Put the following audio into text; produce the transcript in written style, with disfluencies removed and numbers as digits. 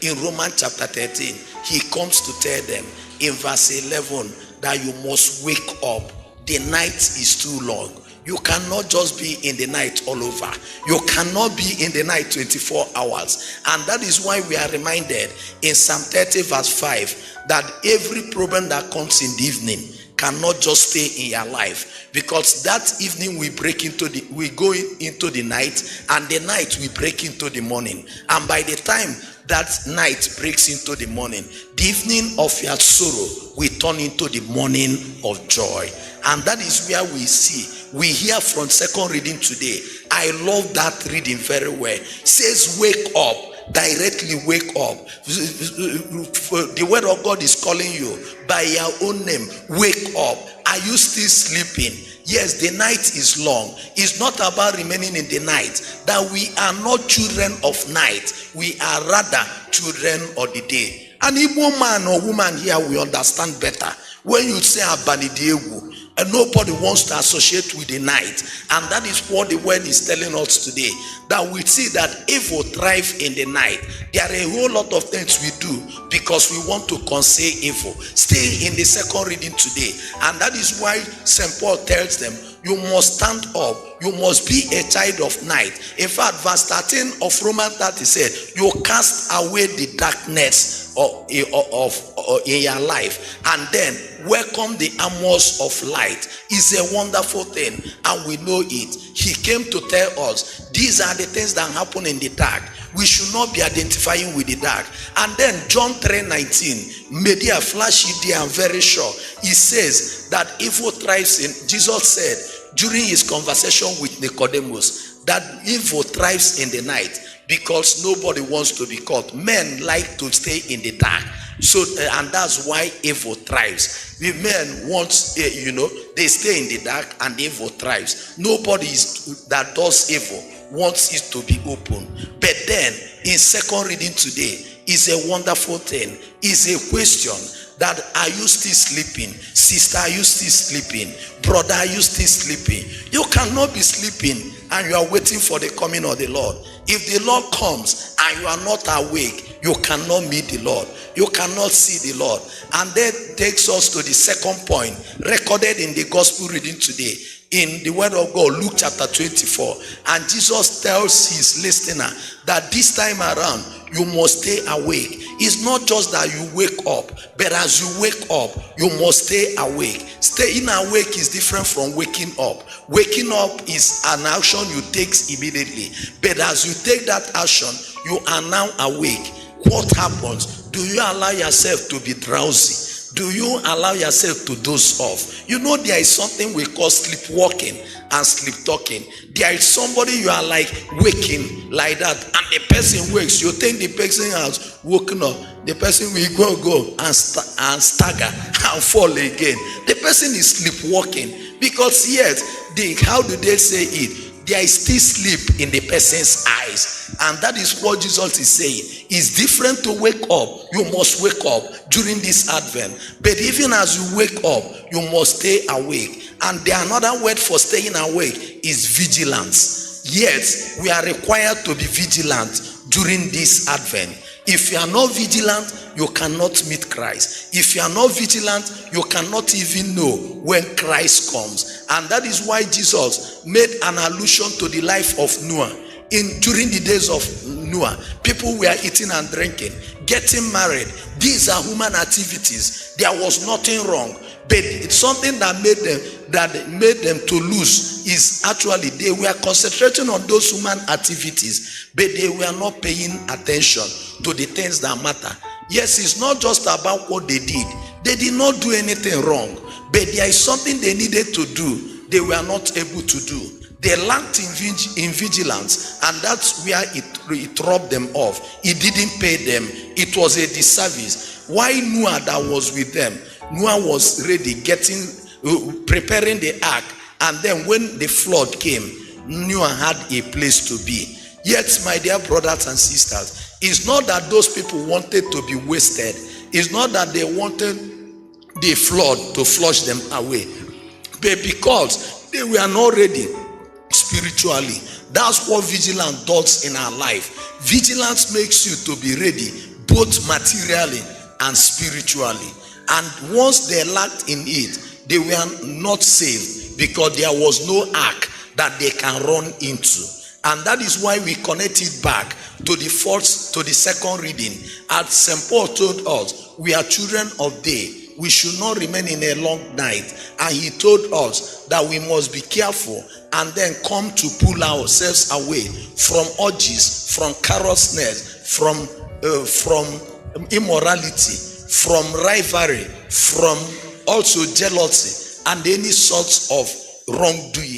in Romans chapter 13, he comes to tell them in verse 11 that you must wake up. The night is too long. You cannot just be in the night all over. You cannot be in the night 24 hours. And that is why we are reminded in Psalm 30 verse 5 that every problem that comes in the evening cannot just stay in your life, because that evening we go into the night, and the night we break into the morning. And by the time that night breaks into the morning, the evening of your sorrow will turn into the morning of joy. And that is where we hear from second reading today. I love that reading very well. It says, wake up. Directly wake up. The word of God is calling you by your own name. Wake up. Are you still sleeping? Yes, the night is long. It's not about remaining in the night. That we are not children of night. We are rather children of the day. An Igbo man or woman here will understand better when you say Abanidewu. And nobody wants to associate with the night. And that is what the word is telling us today. That we see that evil thrive in the night. There are a whole lot of things we do because we want to conceal evil. Stay in the second reading today. And that is why St. Paul tells them, you must stand up. You must be a child of night. In fact, verse 13 of Romans 30 said, you cast away the darkness in your life, and then welcome the armors of light. It's a wonderful thing, and we know it. He came to tell us these are the things that happen in the dark. We should not be identifying with the dark. And then John 3:19 made a flashy there and very sure. He says that evil thrives in, Jesus said during his conversation with Nicodemus, that evil thrives in the night because nobody wants to be caught. Men like to stay in the dark. So, and that's why evil thrives. The men want, they stay in the dark and evil thrives. Nobody that does evil wants it to be open. But then, in second reading today, is a wonderful thing. Is a question that, are you still sleeping? Sister, are you still sleeping? Brother, are you still sleeping? You cannot be sleeping and you are waiting for the coming of the Lord. If the Lord comes and you are not awake, you cannot meet the Lord. You cannot see the Lord. And that takes us to the second point recorded in the gospel reading today. In the word of God, Luke chapter 24. And Jesus tells his listener that this time around, you must stay awake. It's not just that you wake up, but as you wake up, you must stay awake. Staying awake is different from waking up. Waking up is an action you take immediately. But as you take that action, you are now awake. What happens? Do you allow yourself to be drowsy? Do you allow yourself to doze off? You know, there is something we call sleepwalking and sleep talking. There is somebody you are like waking like that, and the person wakes. You think the person has woken up. The person will go and stagger and fall again. The person is sleepwalking because yet, how do they say it? There is still sleep in the person's eyes. And that is what Jesus is saying. It's different to wake up. You must wake up during this Advent. But even as you wake up, you must stay awake. And the another word for staying awake is vigilance. Yet, we are required to be vigilant during this Advent. If you are not vigilant, you cannot meet Christ. If you are not vigilant, you cannot even know when Christ comes. And that is why Jesus made an allusion to the life of Noah. During the days of Noah, people were eating and drinking, getting married. These are human activities. There was nothing wrong. But it's something that made them to lose is actually they were concentrating on those human activities, but they were not paying attention to the things that matter. Yes, it's not just about what they did. They did not do anything wrong, but there is something they needed to do they were not able to do. They lacked in vigilance, and that's where it robbed them off. It didn't pay them. It was a disservice. Why Noah that was with them? Noah was ready, preparing the ark, and then when the flood came, Noah had a place to be. Yet, my dear brothers and sisters, it's not that those people wanted to be wasted. It's not that they wanted the flood to flush them away, but because they were not ready spiritually. That's what vigilance does in our life. Vigilance makes you to be ready both materially and spiritually. And once they lacked in it, they were not saved, because there was no ark that they can run into. And that is why we connect it back to the second reading. As St. Paul told us, we are children of day. We should not remain in a long night. And he told us that we must be careful and then come to pull ourselves away from urges, from carousness, from immorality, from rivalry, from also jealousy, and any sorts of wrongdoing.